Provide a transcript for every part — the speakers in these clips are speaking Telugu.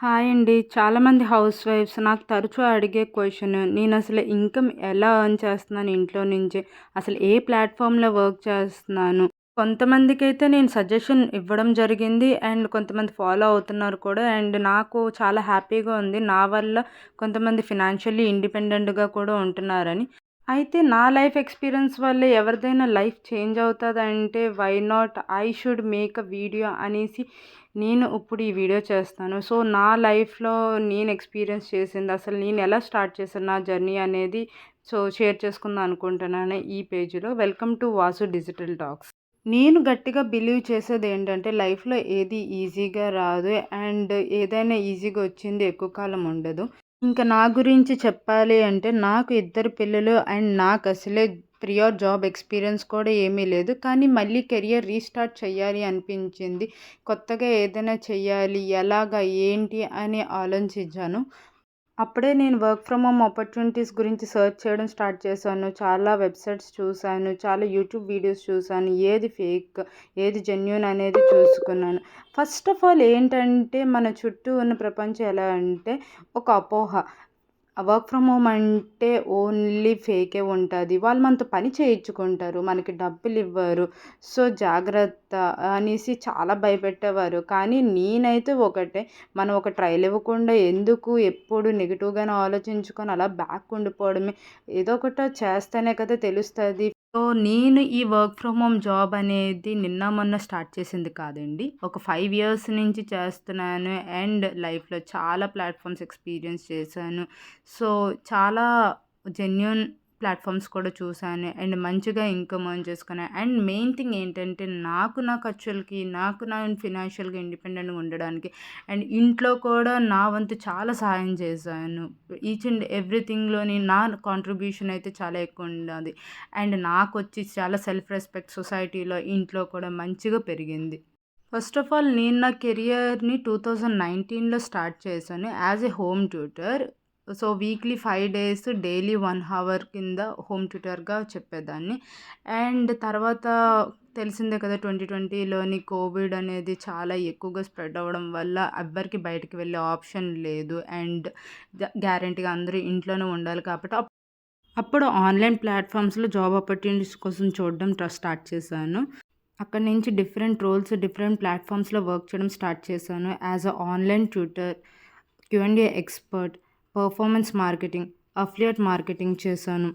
హాయ్ అండి. చాలామంది హౌస్ వైఫ్స్ నాకు తరచూ అడిగే క్వెషన్ నేనసలు ఇన్‌కమ్ ఎలా ఎర్న్ చేస్తున్నాను ఇంట్లో నుంచే? అసలు ఏ ప్లాట్‌ఫామ్‌లో వర్క్ చేస్తున్నాను? కొంతమందికైతే నేను సజెషన్ ఇవ్వడం జరిగింది. అండ్ కొంతమంది ఫాలో అవుతున్నారు కూడా. అండ్ నాకు చాలా హ్యాపీగా ఉంది. నా వల్ల కొంతమంది ఫినాన్షియల్లీ ఇండిపెండెంట్‌గా కూడా ఉంటున్నారని. అయితే నా లైఫ్ ఎక్స్‌పీరియన్స్ వల్ల ఎవరిదైనా లైఫ్ చేంజ్ అవుతదంటే why not I should make a video అనేసి నేను ఇప్పుడు ఈ వీడియో చేస్తున్నాను. సో, నా లైఫ్‌లో నేను ఎక్స్‌పీరియన్స్ చేసింది అసలు నేను ఎలా స్టార్ట్ చేశాను నా జర్నీ అనేది షేర్ చేసుకుందాం అనుకుంటున్నాను ఈ పేజ్‌లో. Welcome to Vasu digital talks. నేను గట్టిగా బిలీవ్ చేసేదేంటంటే లైఫ్‌లో ఏది ఈజీగా రాదు. అండ్ ఏదైనా ఈజీగా వచ్చింది ఎక్కువ కాలం ఉండదు. ఇంకా నా గురించి చెప్పాలి అంటే నాకు ఇద్దరు పిల్లలు అండ్ నాకసలే ప్రియార్ జాబ్ ఎక్స్‌పీరియన్స్ కూడా ఏమీ లేదు. కానీ మళ్ళీ కెరియర్ రీస్టార్ట్ చేయాలి అనిపించింది. కొత్తగా ఏదైనా చేయాలి, ఎలాగా, ఏంటి అని ఆలోచించాను. అప్పుడే నేను వర్క్ ఫ్రమ్ హోమ్ ఆపర్చునిటీస్ గురించి సెర్చ్ చేయడం స్టార్ట్ చేశాను. చాలా వెబ్‌సైట్స్ చూసాను. చాలా యూట్యూబ్ వీడియోస్ చూసాను. ఏది ఫేక్, ఏది జెన్యూన్ అనేది చూసుకున్నాను. ఫస్ట్ ఆఫ్ ఆల్ ఏంటంటే మన చుట్టూ ఉన్న ప్రపంచం ఎలా అంటే ఒక అపోహ. వర్క్ ఫ్రమ్ హోమ్ అంటే ఓన్లీ ఫేకే ఉంటది. వాళ్ళు మనతో పని చేయించుకుంటారు. మనకి డబ్బులివ్వరు. సో, జాగ్రత్త అనేసి చాలా భయపెట్టేవారు. కానీ నేనైతే ఒకటే, మనం ఒక ట్రైల్ ఇవ్వకుండా ఎందుకు ఎప్పుడు నెగెటివ్‌గానే ఆలోచించుకొని అలా బ్యాక్ ఉండిపోవడమే. ఏదో ఒకటి చేస్తేనే కదా తెలుస్తది. సో, నేను ఈ వర్క్ ఫ్రమ్ హోమ్ జాబ్ అనేది నిన్న మొన్న స్టార్ట్ చేసింది కాదండి. ఒక 5 ఇయర్స్ నుంచి చేస్తున్నాను. అండ్ లైఫ్‌లో చాలా ప్లాట్‌ఫామ్స్ ఎక్స్‌పీరియన్స్ చేశాను. సో, చాలా జెన్యూన్ ప్లాట్‌ఫామ్స్ కూడా చూసాను. అండ్ మంచిగా ఇన్‌కమ్ ఎర్న్ చేసుకున్నాను. అండ్ మెయిన్ థింగ్ ఏంటంటే నాకు నా ఖర్చులకి, నేను ఫినాన్షియల్‌గా ఇండిపెండెంట్‌గా ఉండడానికి అండ్ ఇంట్లో కూడా నా వంతు చాలా సహాయం చేశాను. ఈచ్ అండ్ ఎవ్రీథింగ్‌లోని నా కాంట్రిబ్యూషన్ అయితే చాలా ఎక్కువ ఉండాది. అండ్ నాకొచ్చి చాలా సెల్ఫ్ రెస్పెక్ట్ సొసైటీలో, ఇంట్లో కూడా మంచిగా పెరిగింది. ఫస్ట్ ఆఫ్ ఆల్ నేను నా కెరియర్‌ని 2019లో స్టార్ట్ చేశాను as a home tutor. So, weekly 5 days daily 1 hour కింద హోమ్ ట్యూటర్‌గా చెప్పేదాన్ని. అండ్ తర్వాత తెలిసిందే కదా 2020లోని కోవిడ్ అనేది చాలా ఎక్కువగా స్ప్రెడ్ అవ్వడం వల్ల ఎవ్వరికీ బయటికి వెళ్ళే ఆప్షన్ లేదు. అండ్ గ్యారంటీగా అందరూ ఇంట్లోనే ఉండాలి కాబట్టి అప్పుడు ఆన్‌లైన్ ప్లాట్‌ఫామ్స్‌లో జాబ్ ఆపర్చునిటీస్ కోసం చూడడం స్టార్ట్ చేశాను. అక్కడి నుంచి డిఫరెంట్ రోల్స్, డిఫరెంట్ ప్లాట్‌ఫామ్స్‌లో వర్క్ చేయడం స్టార్ట్ చేశాను. As a online tutor, Q and A expert, performance marketing, affiliate marketing చేశాను.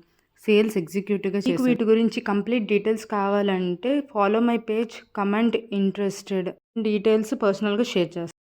సేల్స్ ఎగ్జిక్యూటివ్‌గా చేశాను. మీకు వీటి గురించి కంప్లీట్ డీటెయిల్స్ కావాలంటే follow my page, comment interested. Details పర్సనల్‌గా షేర్ చేస్తాను.